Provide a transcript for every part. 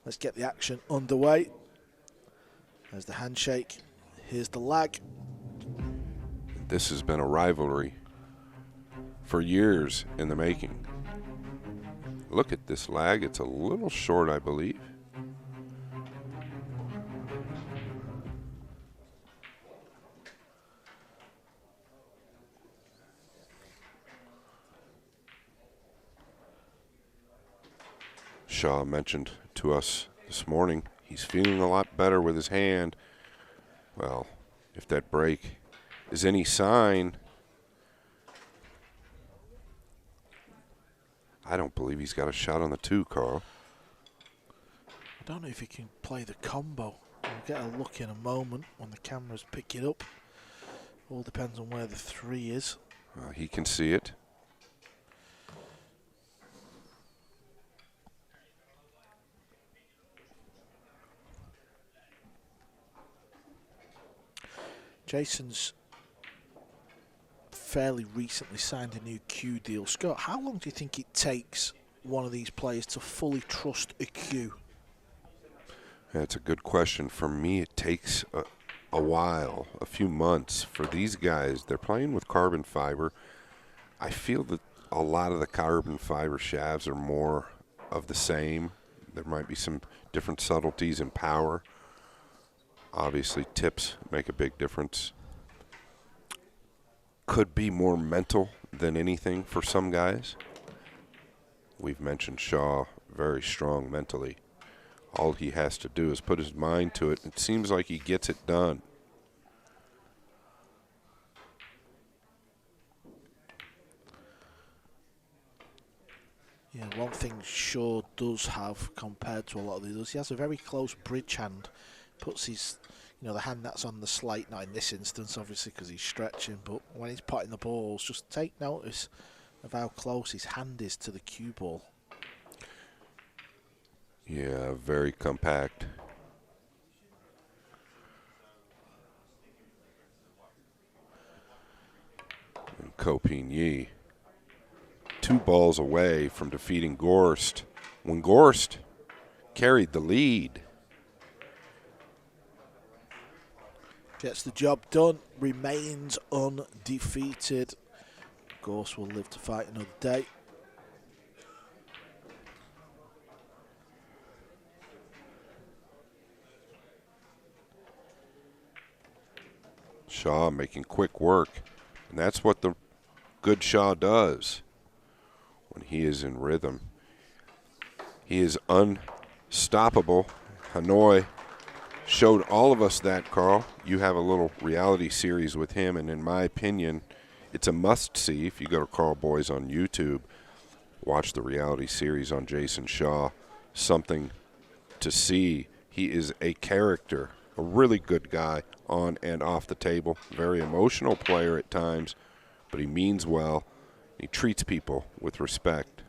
Let's get the action underway. There's the handshake. Here's the lag. This has been a rivalry for years in the making. Look at this lag. It's a little short, I believe. Shaw mentioned to us this morning he's feeling a lot better with his hand. Well, if that break is any sign, I don't believe he's got a shot on the 2, Carl. I don't know if he can play the combo. We'll get a look in a moment when the cameras pick it up. All depends on where the 3 is. He can see it. Jayson's fairly recently signed a new Q deal. Scott, how long do you think it takes one of these players to fully trust a Q? That's a good question. For me, it takes a while, a few months. For these guys, they're playing with carbon fiber. I feel that a lot of the carbon fiber shafts are more of the same. There might be some different subtleties in power. Obviously, tips make a big difference. Could be more mental than anything for some guys. We've mentioned Shaw, very strong mentally. All he has to do is put his mind to it. It seems like he gets it done. Yeah, one thing Shaw does have compared to a lot of the others, he has a very close bridge hand. Puts his, the hand that's on the slate, not in this instance, obviously, because he's stretching, but when he's potting the balls, just take notice of how close his hand is to the cue ball. Yeah, very compact. And Kopin-Yi, 2 balls away from defeating Gorst when Gorst carried the lead. Gets the job done, remains undefeated. Gorst will live to fight another day. Shaw making quick work, and that's what the good Shaw does when he is in rhythm. He is unstoppable. Hanoi showed all of us that, Carl. You have a little reality series with him, and in my opinion, it's a must-see. If you go to Carl Boys on YouTube, watch the reality series on Jayson Shaw. Something to see. He is a character, a really good guy on and off the table. Very emotional player at times, but he means well. He treats people with respect.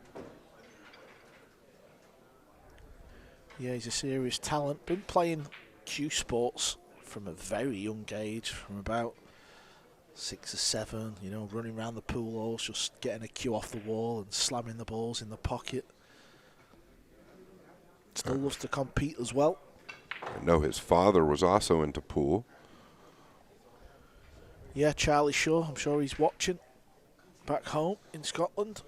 Yeah, he's a serious talent. Been playing Q sports from a very young age, from about 6 or 7, running around the pool halls, just getting a cue off the wall and slamming the balls in the pocket. Still loves to compete as well. I know his father was also into pool. Yeah, Charlie Shaw, I'm sure he's watching back home in Scotland.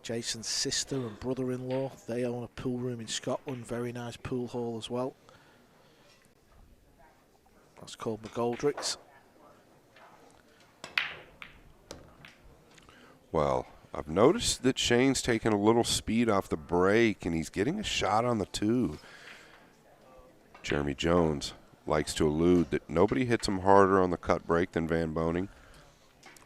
Jayson's sister and brother-in-law, they own a pool room in Scotland, very nice pool hall as well. That's called McGoldrick's. Well, I've noticed that Shane's taking a little speed off the break, and he's getting a shot on the 2. Jeremy Jones likes to allude that nobody hits him harder on the cut break than Van Boening.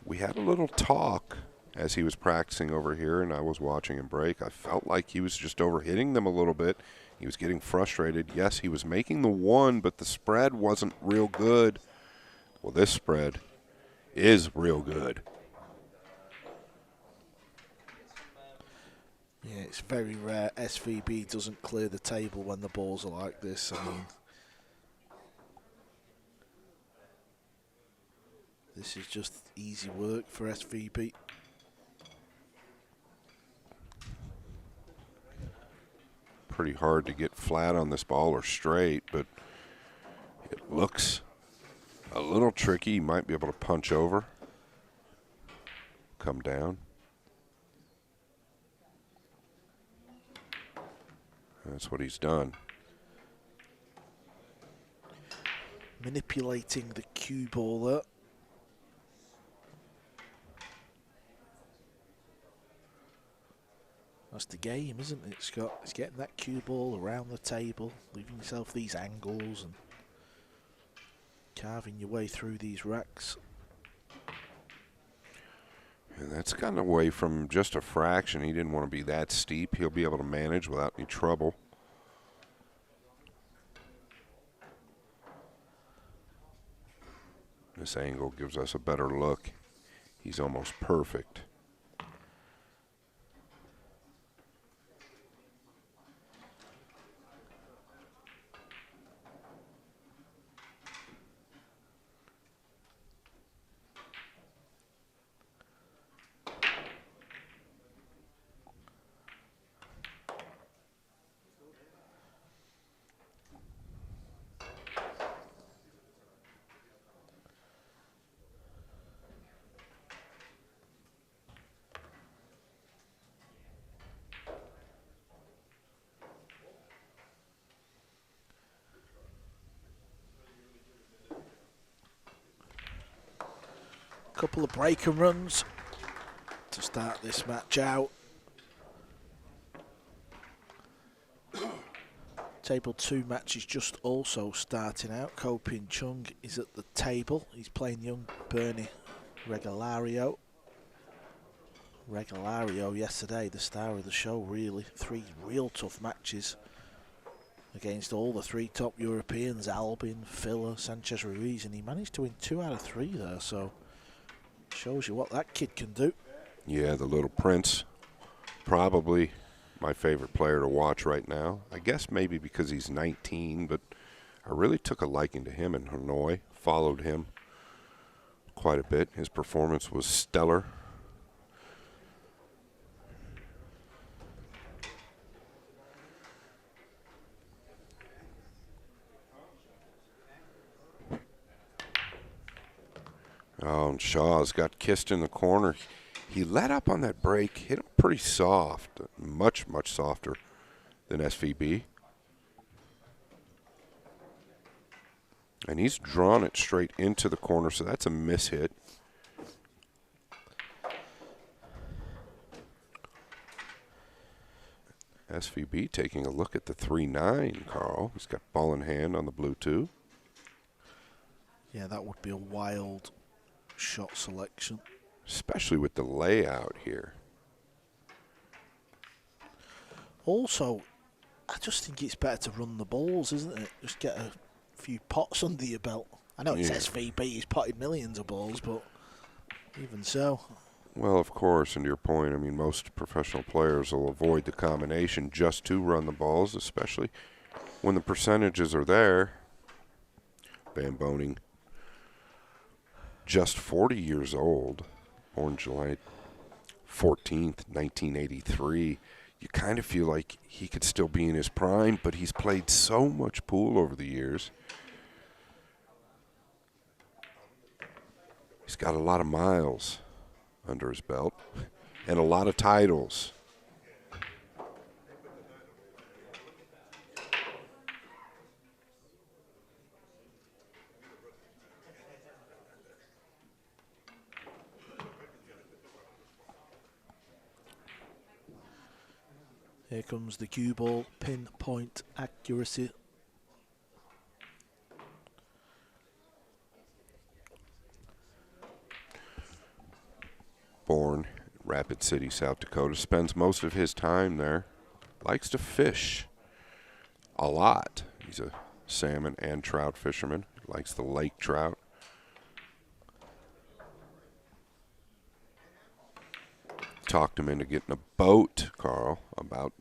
We had a little talk as he was practicing over here, and I was watching him break. I felt like he was just overhitting them a little bit. He was getting frustrated. Yes, he was making the 1, but the spread wasn't real good. Well, this spread is real good. Yeah, it's very rare SVB doesn't clear the table when the balls are like this. I mean, this is just easy work for SVB. pretty hard to get flat on this ball or straight, but it looks a little tricky. He might be able to punch over, come down. That's what he's done. Manipulating the cue ball there. That's the game, isn't it, Scott? It's getting that cue ball around the table, leaving yourself these angles and carving your way through these racks. And that's gotten away from just a fraction. He didn't want to be that steep. He'll be able to manage without any trouble. This angle gives us a better look. He's almost perfect. Couple of break and runs to start this match out. Table 2 match is just also starting out. Ko Pin Chung is at the table. He's playing young Bernie Regalario. Regalario yesterday, the star of the show, really. 3 real tough matches against all the 3 top Europeans, Albin, Filler, Sanchez Ruiz, and he managed to win 2 out of 3 there, so shows you what that kid can do. Yeah, the little prince, probably my favorite player to watch right now. I guess maybe because he's 19, but I really took a liking to him in Hanoi, followed him quite a bit. His performance was stellar. Oh, and Shaw's got kissed in the corner. He let up on that break, hit him pretty soft, much, much softer than SVB. And he's drawn it straight into the corner, so that's a mishit. SVB taking a look at the 3-9, Carl. He's got ball in hand on the blue 2. Yeah, that would be a wild shot selection. Especially with the layout here. Also, I just think it's better to run the balls, isn't it? Just get a few pots under your belt. I know it's SVB, he's potted millions of balls, but even so. Well, of course, and to your point, I mean, most professional players will avoid the combination just to run the balls, especially when the percentages are there. Van Boening, just 40 years old, born July 14th, 1983. You kind of feel like he could still be in his prime, but he's played so much pool over the years. He's got a lot of miles under his belt and a lot of titles. Here comes the cue ball, pinpoint accuracy. Born in Rapid City, South Dakota, spends most of his time there. Likes to fish a lot. He's a salmon and trout fisherman. Likes the lake trout. Talked him into getting a boat, Carl, about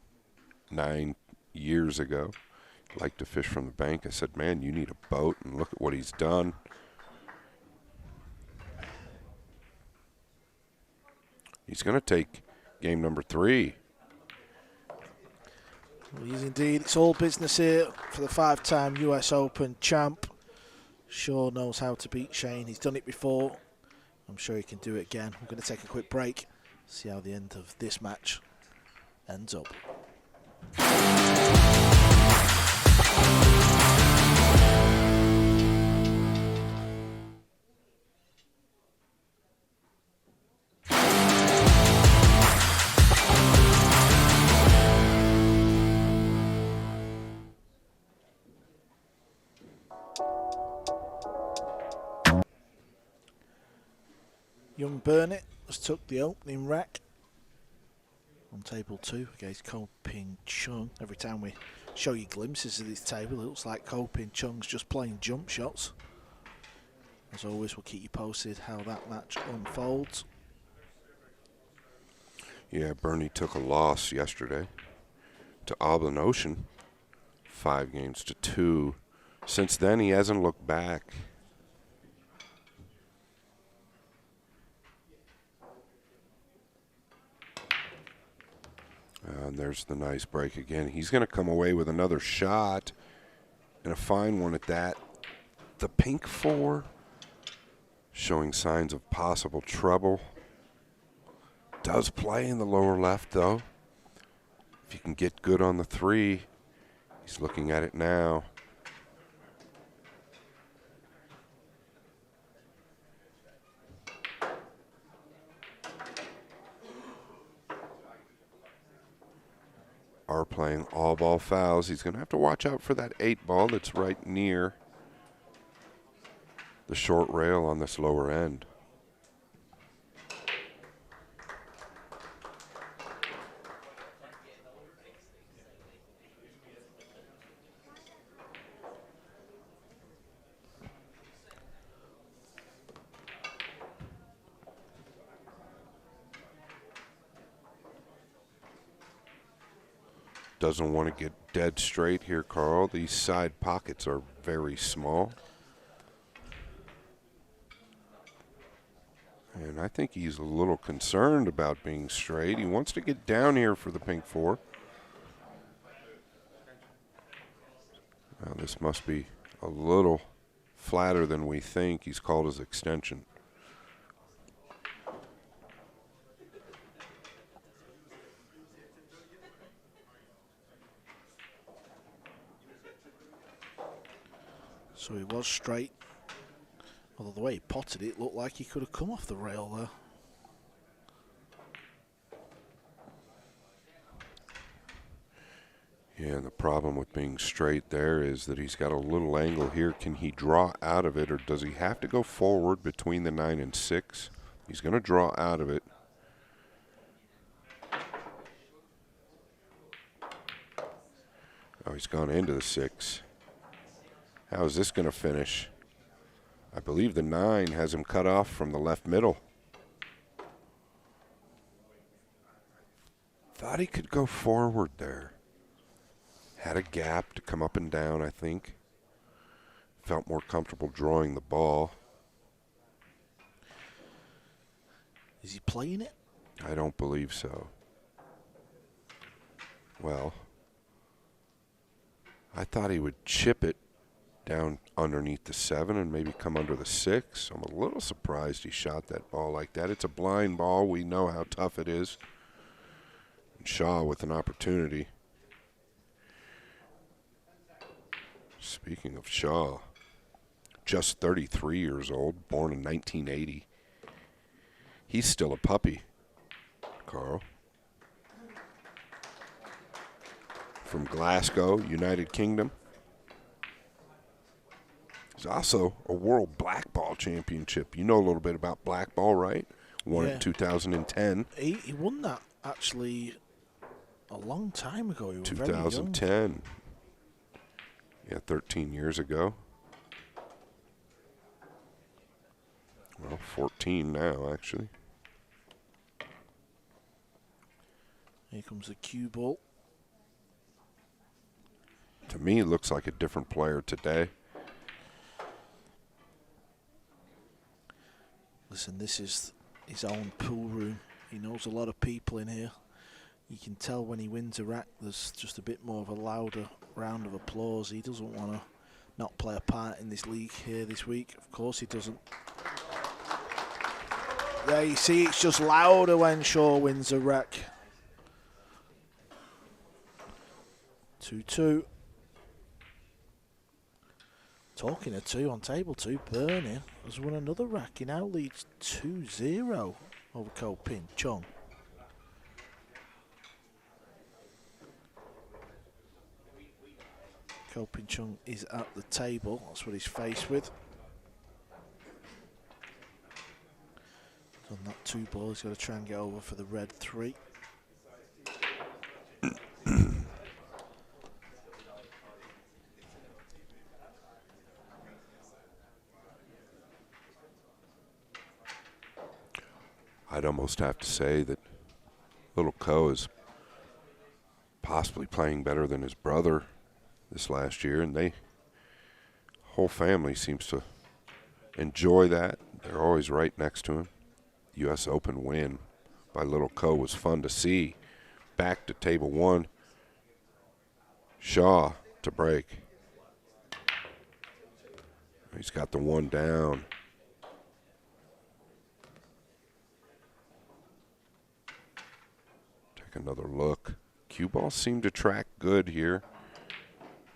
9 years ago. Liked to fish from the bank. I said, man, you need a boat, and look at what he's done. He's going to take game number 3. Well, he is indeed. It's all business here for the 5-time US Open champ. Shaw knows how to beat Shane. He's done it before. I'm sure he can do it again. We're going to take a quick break, see how the end of this match ends up. Young Burnett has took the opening rack on table 2 against Ko Ping Chung. Every time we show you glimpses of this table, it looks like Ko Ping Chung's just playing jump shots. As always, we'll keep you posted how that match unfolds. Yeah, Bernie took a loss yesterday to Oblin Ocean, 5-2. Since then, he hasn't looked back. And there's the nice break again. He's going to come away with another shot, and a fine one at that. The pink 4 showing signs of possible trouble. Does play in the lower left, though. If you can get good on the 3, he's looking at it now. Are playing all ball fouls. He's going to have to watch out for that 8 ball that's right near the short rail on this lower end. Doesn't want to get dead straight here, Carl. These side pockets are very small. And I think he's a little concerned about being straight. He wants to get down here for the pink 4. Now this must be a little flatter than we think. He's called his extension. So he was straight. Although the way he potted it looked like he could have come off the rail there. Yeah, and the problem with being straight there is that he's got a little angle here. Can he draw out of it, or does he have to go forward between the 9 and 6? He's going to draw out of it. Oh, he's gone into the 6. How is this going to finish? I believe the 9 has him cut off from the left middle. Thought he could go forward there. Had a gap to come up and down, I think. Felt more comfortable drawing the ball. Is he playing it? I don't believe so. Well, I thought he would chip it down underneath the 7 and maybe come under the 6. I'm a little surprised he shot that ball like that. It's a blind ball. We know how tough it is. And Shaw with an opportunity. Speaking of Shaw, just 33 years old, born in 1980. He's still a puppy, Carl. From Glasgow, United Kingdom. He's also a World Blackball Championship. You know a little bit about blackball, right? Won in 2010. He won that, actually, a long time ago. He was 2010. very young. Yeah, 13 years ago. Well, 14 now, actually. Here comes the cue ball. To me, it looks like a different player today. Listen, this is his own pool room. He knows a lot of people in here. You can tell when he wins a rack, there's just a bit more of a louder round of applause. He doesn't want to not play a part in this league here this week. Of course he doesn't. There you see, it's just louder when Shaw wins a rack. 2-2. Talking of 2 on table 2, Boening has won another rack. He now leads 2-0 over Ko Pin Chung. Ko Pin Chung is at the table. That's what he's faced with. On that 2 ball, he's got to try and get over for the red 3. I'd almost have to say that little Ko is possibly playing better than his brother this last year, and the whole family seems to enjoy that. They're always right next to him. U.S. Open win by little Ko was fun to see. Back to table 1. Shaw to break. He's got the 1 down. Take another look. Cue ball seemed to track good here.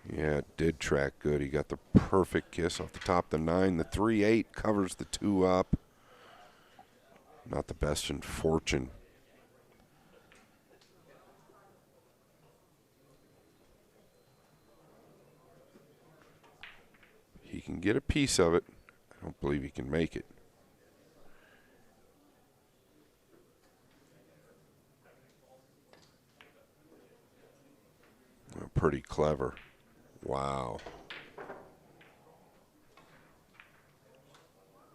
Yeah, it did track good. He got the perfect kiss off the top of the 9. The 3-8 covers the 2 up. Not the best in fortune. He can get a piece of it. I don't believe he can make it. Oh, pretty clever. Wow.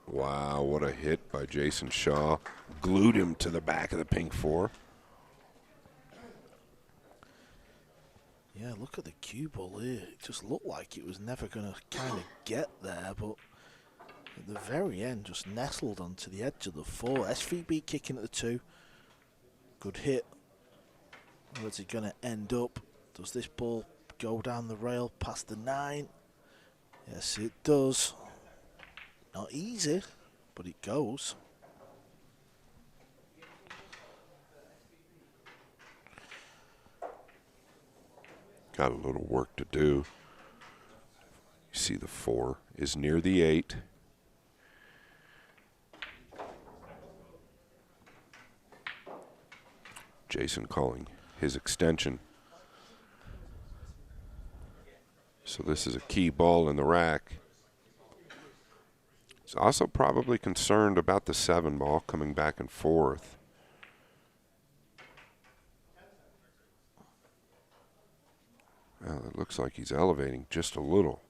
Wow, what a hit by Jayson Shaw. Glued him to the back of the pink 4. Yeah, look at the cue ball here. It just looked like it was never going to kind of get there, but at the very end, just nestled onto the edge of the 4. SVB kicking at the 2. Good hit. Where's it going to end up? Does this ball go down the rail past the 9? Yes, it does. Not easy, but it goes. Got a little work to do. You see the 4 is near the 8. Jayson calling his extension. So this is a key ball in the rack. He's also probably concerned about the 7 ball coming back and forth. Well, it looks like he's elevating just a little.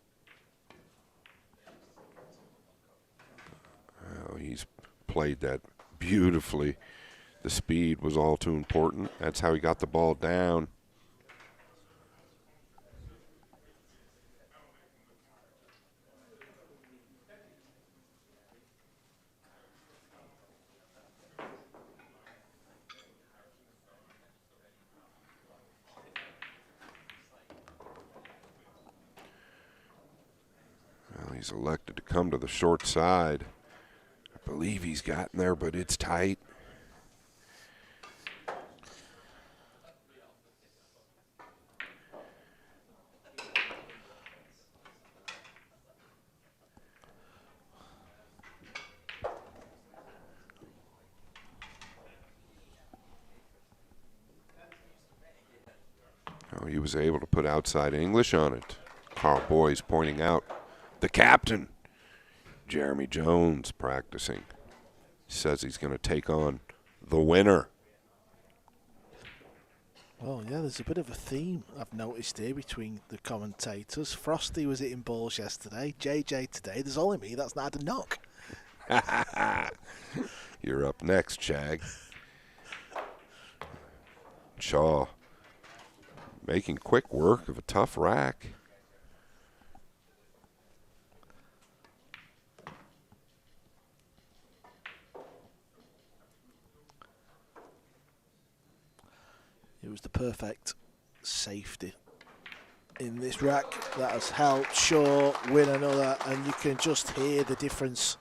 Well, he's played that beautifully. The speed was all too important. That's how he got the ball down. Well, he's elected to come to the short side. I believe he's gotten there, but it's tight. Oh, he was able to put outside English on it. Carl Boyes pointing out the captain, Jeremy Jones, practicing. Says he's going to take on the winner. Well, yeah, there's a bit of a theme I've noticed here between the commentators. Frosty was hitting balls yesterday, JJ today. There's only me that's not had a knock. You're up next, Shag. Shaw making quick work of a tough rack. was the perfect safety in this rack. That has helped Shaw win another, and you can just hear the difference.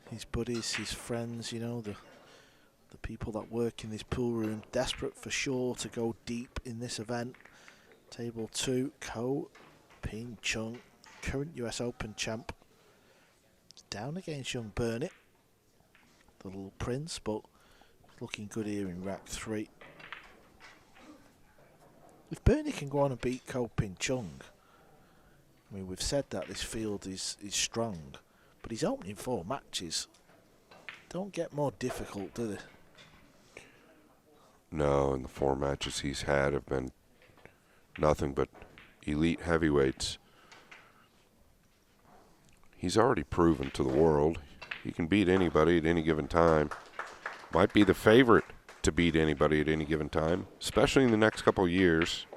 His buddies, his friends, you know, the people that work in this pool room, desperate for Shaw to go deep in this event. Table 2, Ko Ping Chung, current US Open champ. Down against young Burnett, the little prince, but looking good here in rack 3. If Burnett can go on and beat Ko Ping Chung, I mean, we've said that this field is strong, but his opening 4 matches don't get more difficult, do they? No, and the 4 matches he's had have been nothing but elite heavyweights. He's already proven to the world he can beat anybody at any given time. Might be the favorite to beat anybody at any given time, especially in the next couple of years.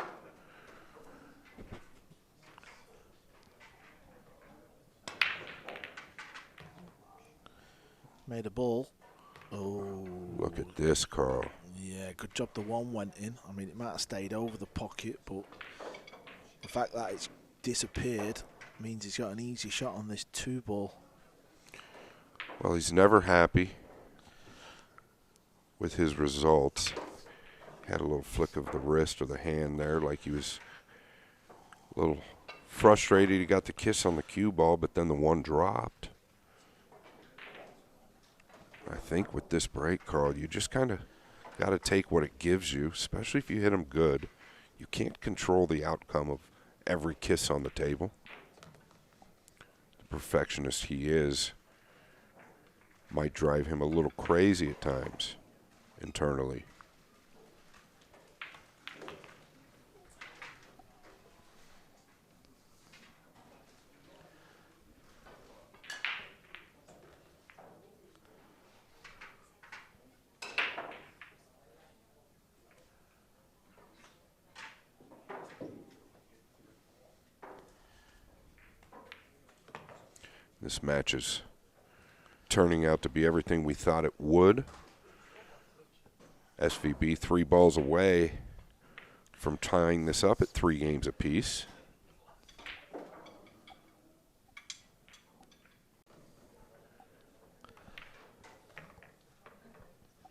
Made a ball. Oh. Look at this, Carl. Yeah, good job the one went in. I mean, it might have stayed over the pocket, but the fact that it's disappeared means he's got an easy shot on this 2 ball. Well, he's never happy with his results. Had a little flick of the wrist or the hand there, like he was a little frustrated. He got the kiss on the cue ball, but then the one dropped. I think with this break, Carl, you just kind of got to take what it gives you, especially if you hit him good. You can't control the outcome of every kiss on the table. The perfectionist he is might drive him a little crazy at times internally. This match is turning out to be everything we thought it would. SVB 3 balls away from tying this up at 3 games apiece.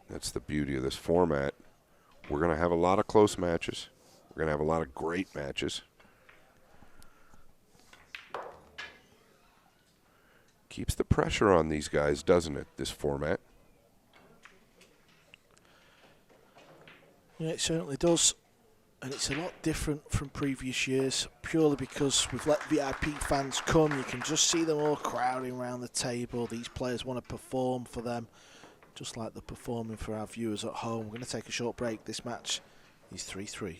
That's the beauty of this format. We're going to have a lot of close matches. We're going to have a lot of great matches. Keeps the pressure on these guys, doesn't it, this format? Yeah, it certainly does. And it's a lot different from previous years, purely because we've let VIP fans come. You can just see them all crowding around the table. These players want to perform for them, just like they're performing for our viewers at home. We're going to take a short break. This match is 3-3.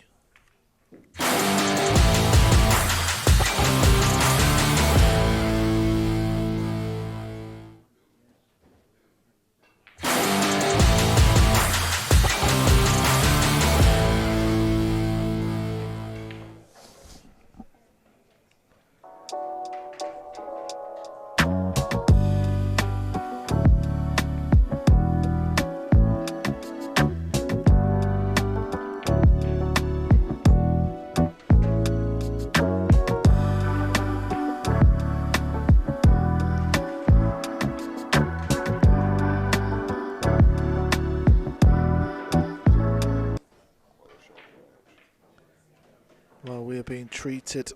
Well, we are being treated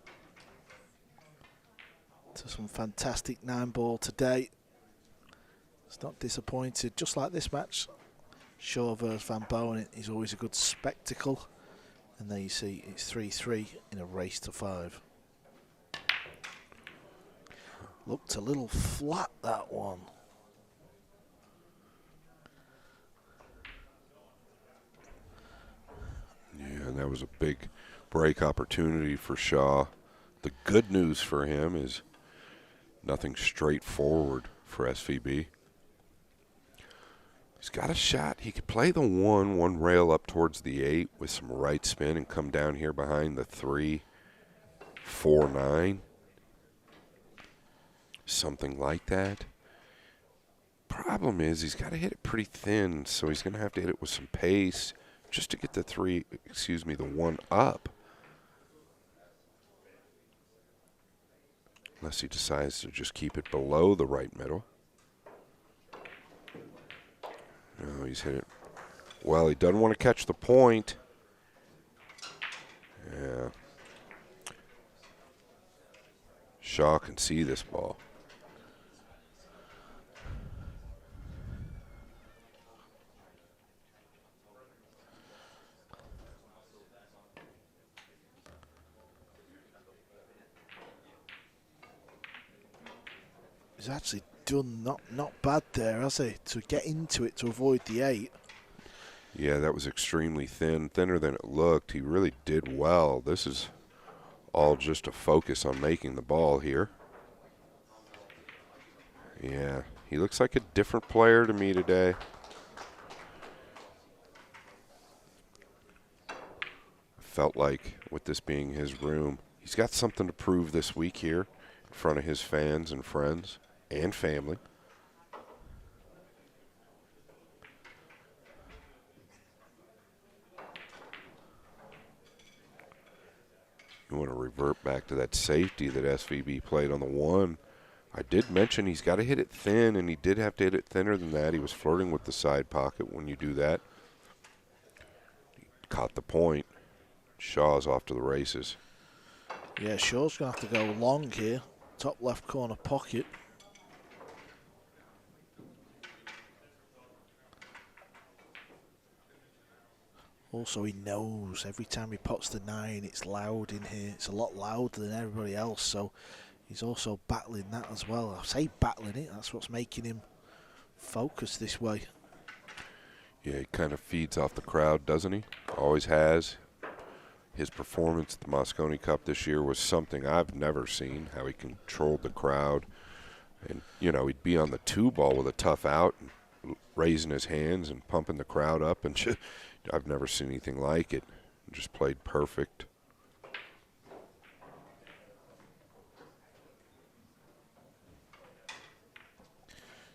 to some fantastic 9-ball today. It's not disappointed. Just like this match, Shaw versus Van Boening is always a good spectacle. And there you see it's 3-3 in a race to 5. Looked a little flat, that one. Yeah, and that was a big break opportunity for Shaw. The good news for him is nothing straightforward for SVB. He's got a shot. He could play the one rail up towards the 8 with some right spin and come down here behind the 3, 4, 9. Something like that. Problem is he's got to hit it pretty thin, so he's going to have to hit it with some pace just to get the the one up. Unless he decides to just keep it below the right middle. No, he's hit it. Well, he doesn't want to catch the point. Yeah. Shaw can see this ball. He's actually done not bad there, has he? To get into it to avoid the 8. Yeah, that was extremely thin, thinner than it looked. He really did well. This is all just a focus on making the ball here. Yeah, he looks like a different player to me today. Felt like with this being his room, he's got something to prove this week here in front of his fans and friends and family. You want to revert back to that safety that SVB played on the 1. I did mention he's got to hit it thin, and he did have to hit it thinner than that. He was flirting with the side pocket when you do that. He caught the point. Shaw's off to the races. Yeah, Shaw's going to have to go long here. Top left corner pocket. Also, he knows every time he puts the 9, it's loud in here. It's a lot louder than everybody else, so he's also battling that as well. I say battling it, that's what's making him focus this way. Yeah, he kind of feeds off the crowd, doesn't he? Always has. His performance at the Moscone Cup this year was something I've never seen, how he controlled the crowd. And, you know, he'd be on the 2 ball with a tough out, and raising his hands and pumping the crowd up. And I've never seen anything like it. Just played perfect.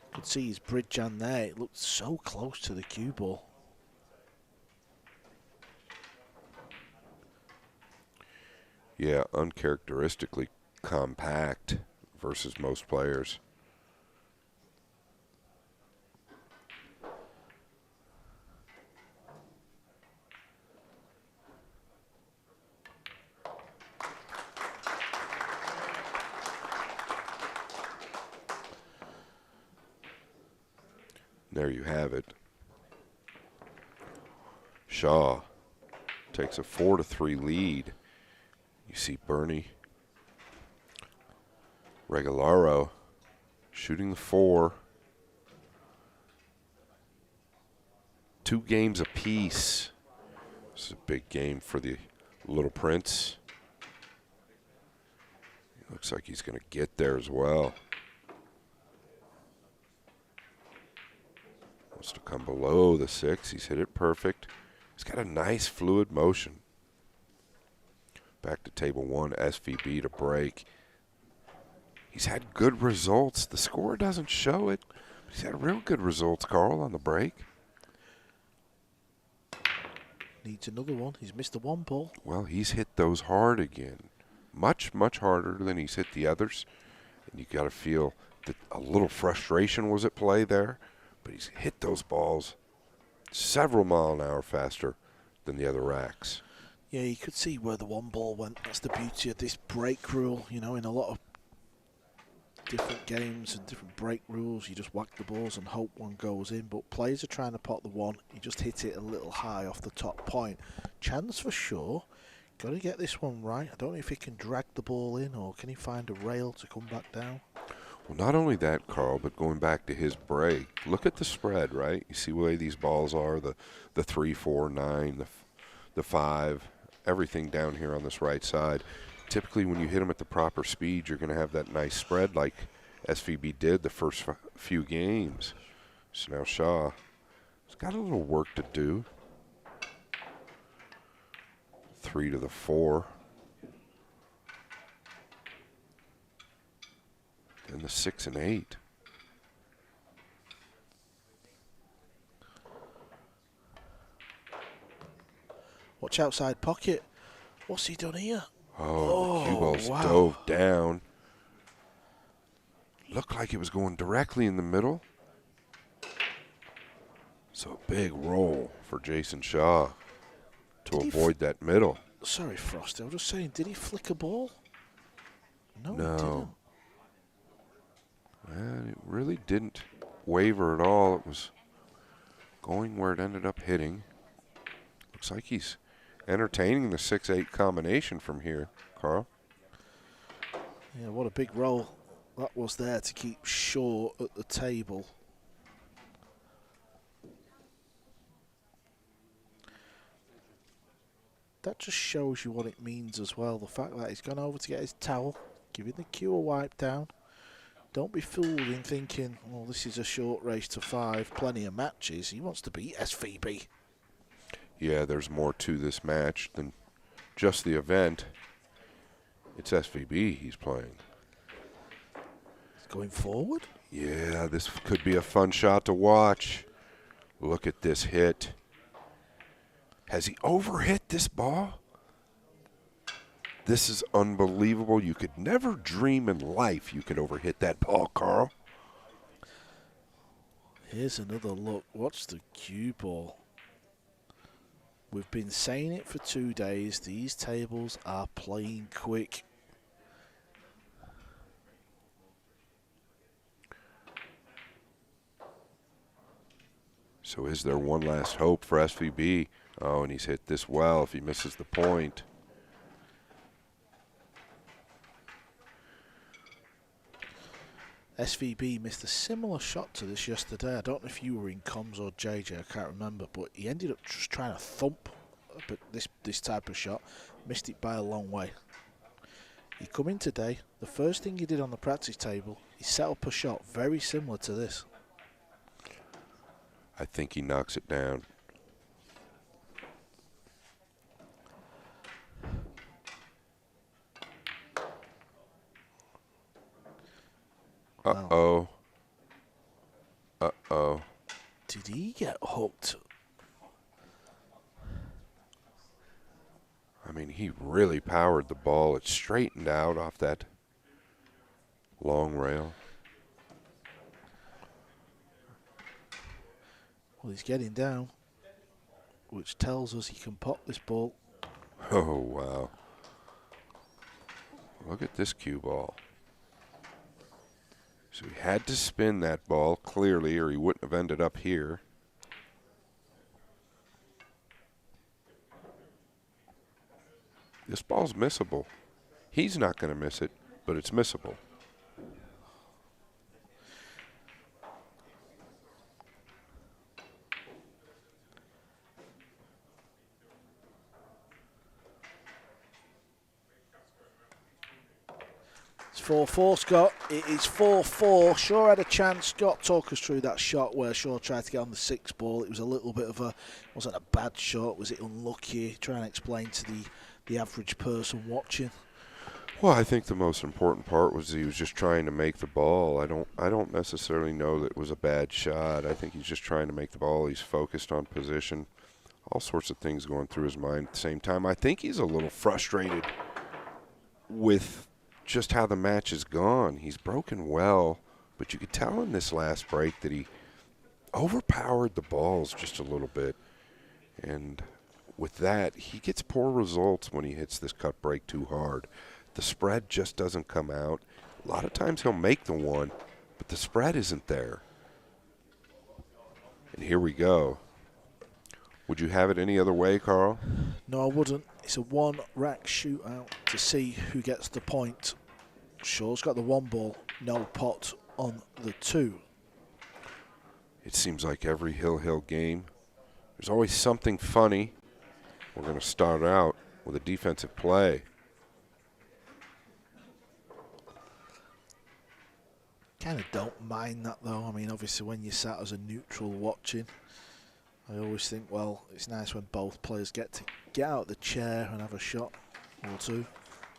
You could see his bridge on there. It looked so close to the cue ball. Yeah, uncharacteristically compact versus most players. There you have it. Shaw takes a 4-3 lead. You see Bernie Regalaro shooting the 4. 2 games apiece. This is a big game for the Little Prince. He looks like he's going to get there as well. Wants to come below the 6. He's hit it perfect. He's got a nice fluid motion. Back to table 1, SVB to break. He's had good results. The score doesn't show it, but he's had real good results, Carl, on the break. Needs another one. He's missed a 1 ball. Well, he's hit those hard again. Much, much harder than he's hit the others. And you got to feel that a little frustration was at play there. But he's hit those balls several mile an hour faster than the other racks. Yeah, you could see where the 1 ball went. That's the beauty of this break rule. You know, in a lot of different games and different break rules, you just whack the balls and hope one goes in. But players are trying to pot the 1. You just hit it a little high off the top point. Chance for sure. Got to get this one right. I don't know if he can drag the ball in or can he find a rail to come back down. Well, not only that, Carl, but going back to his break, look at the spread, right? You see the way these balls are, the 3, 4, 9, the 5, everything down here on this right side. Typically, when you hit them at the proper speed, you're going to have that nice spread like SVB did the first few games. So now Shaw has got a little work to do. 3 to the 4. And the 6 and 8. Watch outside pocket. What's he done here? Oh, the cue ball's wow. dove down. Looked like it was going directly in the middle. So big roll for Jayson Shaw to avoid that middle. Sorry, Frosty. I was just saying, did he flick a ball? No, he No. didn't. And it really didn't waver at all. It was going where it ended up hitting. Looks like he's entertaining the 6-8 combination from here, Carl. Yeah, what a big roll that was there to keep Shaw at the table. That just shows you what it means as well. The fact that he's gone over to get his towel, giving the cue a wipe down. Don't be fooled in thinking, well, this is a short race to 5, plenty of matches. He wants to beat SVB. Yeah, there's more to this match than just the event. It's SVB he's playing. Going forward? Yeah, this could be a fun shot to watch. Look at this hit. Has he overhit this ball? This is unbelievable. You could never dream in life you could overhit that ball, Carl. Here's another look. Watch the cue ball. We've been saying it for 2 days. These tables are playing quick. So is there one last hope for SVB? Oh, and he's hit this well if he misses the point. SVB missed a similar shot to this yesterday. I don't know if you were in comms or JJ, I can't remember, but he ended up just trying to thump this type of shot. Missed it by a long way. He come in today, the first thing he did on the practice table, he set up a shot very similar to this. I think he knocks it down. Uh-oh. Uh-oh. Did he get hooked? I mean, he really powered the ball. It straightened out off that long rail. Well, he's getting down, which tells us he can pop this ball. Oh, wow. Look at this cue ball. So he had to spin that ball, clearly, or he wouldn't have ended up here. This ball's missable. He's not going to miss it, but it's missable. It's 4-4, Scott. It is 4-4. Shaw had a chance. Scott, talk us through that shot where Shaw tried to get on the 6th ball. It was a little bit of a, wasn't a bad shot. Was it unlucky? Try and explain to the average person watching. Well, I think the most important part was he was just trying to make the ball. I don't necessarily know that it was a bad shot. I think he's just trying to make the ball. He's focused on position. All sorts of things going through his mind at the same time. I think he's a little frustrated with just how the match has gone. He's broken well, but you could tell in this last break that he overpowered the balls just a little bit. And with that, he gets poor results when he hits this cut break too hard. The spread just doesn't come out. A lot of times he'll make the one, but the spread isn't there. And here we go. Would you have it any other way, Carl? No, I wouldn't. It's a one-rack shootout to see who gets the point. Shaw's got the 1 ball, no pot on the 2. It seems like every Hill game, there's always something funny. We're going to start out with a defensive play. Kind of don't mind that, though. I mean, obviously, when you're sat as a neutral watching, I always think, well, it's nice when both players get to get out of the chair and have a shot or two.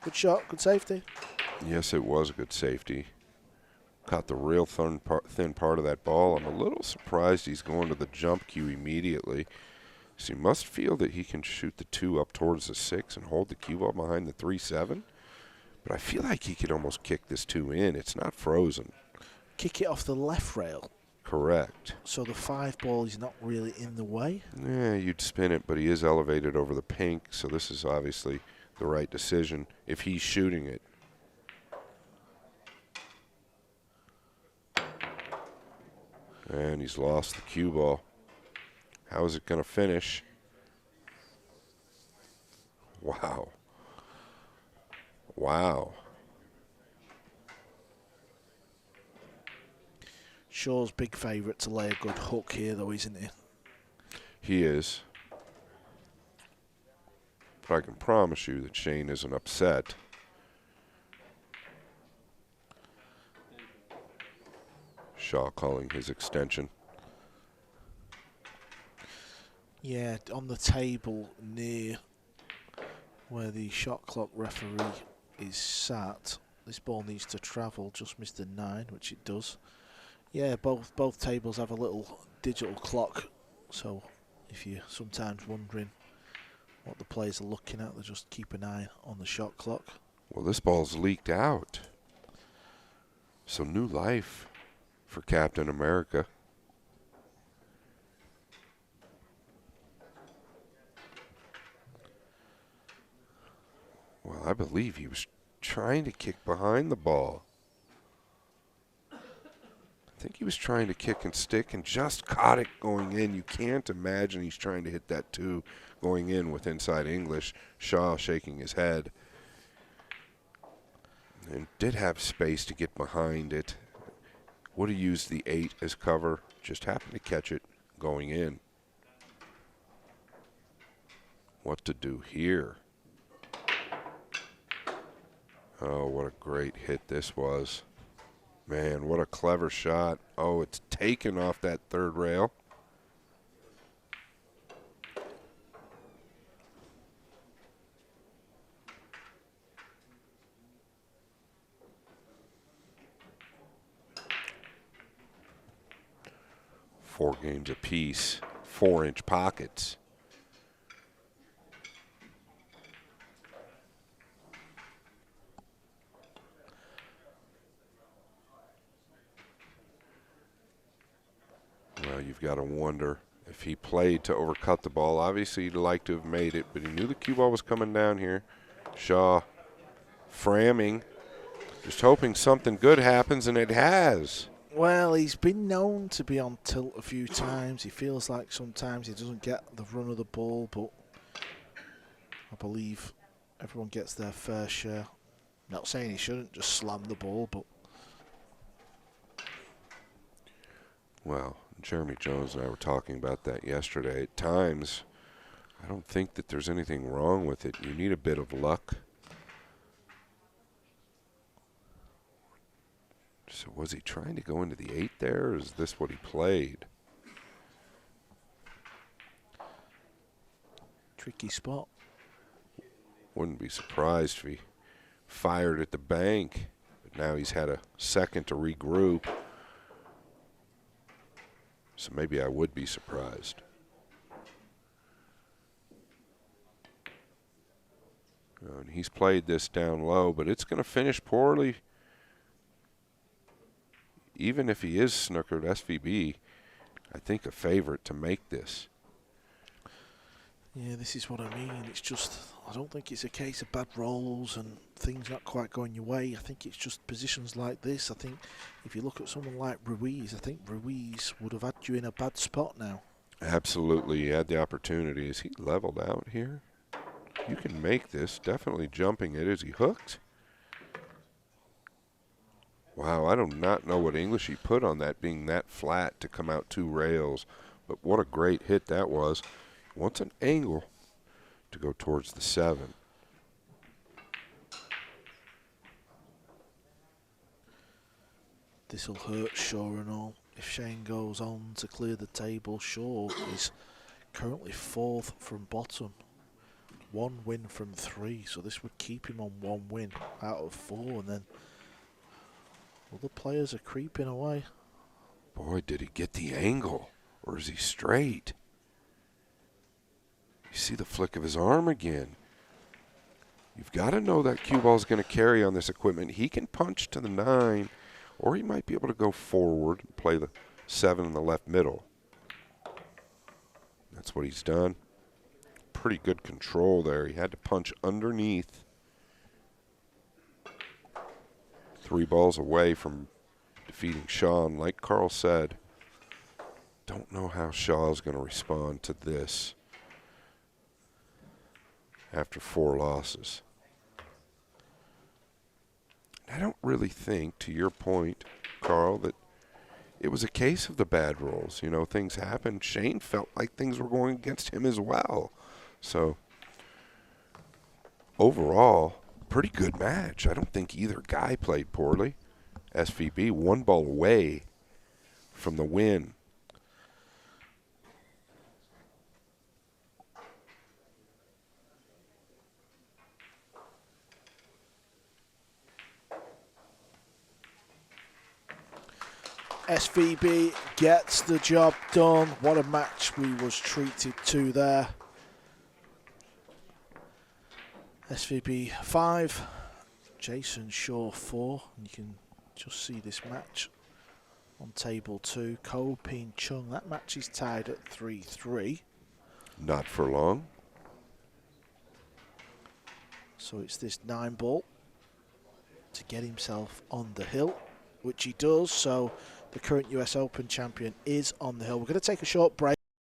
Good shot, good safety. Yes, it was a good safety. Caught the real thin part of that ball. I'm a little surprised he's going to the jump cue immediately. So he must feel that he can shoot the 2 up towards the 6 and hold the cue ball behind the 3-7. But I feel like he could almost kick this 2 in. It's not frozen. Kick it off the left rail. Correct. So the 5 ball is not really in the way. Yeah, you'd spin it, but he is elevated over the pink, so this is obviously the right decision if he's shooting it. And he's lost the cue ball. How is it going to finish? Wow. Wow. Shaw's big favourite to lay a good hook here, though, isn't he? He is. But I can promise you that Shane isn't upset. Shaw calling his extension. Yeah, on the table near where the shot clock referee is sat, this ball needs to travel, just missed the 9, which it does. Yeah, both tables have a little digital clock, so if you're sometimes wondering what the players are looking at, they just keep an eye on the shot clock. Well, this ball's leaked out. So new life for Captain America. Well, I believe he was trying to kick behind the ball. I think he was trying to kick and stick and just caught it going in. You can't imagine he's trying to hit that 2 going in with inside English. Shaw shaking his head. And did have space to get behind it. Would have used the 8 as cover. Just happened to catch it going in. What to do here? Oh, what a great hit this was. Man, what a clever shot. Oh, it's taken off that 3rd rail. Four games apiece, 4-inch pockets. Well, you've got to wonder if he played to overcut the ball. Obviously, he'd like to have made it, but he knew the cue ball was coming down here. Shaw framming, just hoping something good happens, and it has. Well, he's been known to be on tilt a few times. He feels like sometimes he doesn't get the run of the ball, but I believe everyone gets their fair share. Not saying he shouldn't just slam the ball, but... Well, Jeremy Jones and I were talking about that yesterday. At times, I don't think that there's anything wrong with it. You need a bit of luck. So was he trying to go into the 8 there, or is this what he played? Tricky spot. Wouldn't be surprised if he fired at the bank. But now he's had a second to regroup. So maybe I would be surprised. And he's played this down low, but it's going to finish poorly. Even if he is snookered SVB, I think a favorite to make this. Yeah, this is what I mean. It's just, I don't think it's a case of bad rolls and things not quite going your way. I think it's just positions like this. I think if you look at someone like Ruiz, I think Ruiz would have had you in a bad spot now. Absolutely, he had the opportunity. Is he leveled out here? You can make this, definitely jumping it. Is he hooked? Wow, I do not know what English he put on that being that flat to come out 2 rails. But what a great hit that was. Wants an angle to go towards the 7. This'll hurt Shaw and all. If Shane goes on to clear the table, Shaw is currently 4th from bottom. 1 win from 3, so this would keep him on 1 win out of 4, and then other players are creeping away. Boy, did he get the angle, or is he straight? You see the flick of his arm again. You've got to know that cue ball is going to carry on this equipment. He can punch to the 9, or he might be able to go forward and play the 7 in the left middle. That's what he's done. Pretty good control there. He had to punch underneath. 3 balls away from defeating Shaw. And like Carl said, don't know how Shaw is going to respond to this after 4 losses. I don't really think, to your point, Carl, that it was a case of the bad rolls. You know, things happened. Shane felt like things were going against him as well. So, overall, pretty good match. I don't think either guy played poorly. SVB 1 ball away from the win. SVB gets the job done. What a match we was treated to there. SVB 5, Jayson Shaw 4. And you can just see this match on table 2. Ko Ping Chung. That match is tied at 3-3. Not for long. So it's this 9 ball to get himself on the hill, which he does. So the current US Open champion is on the hill. We're going to take a short break.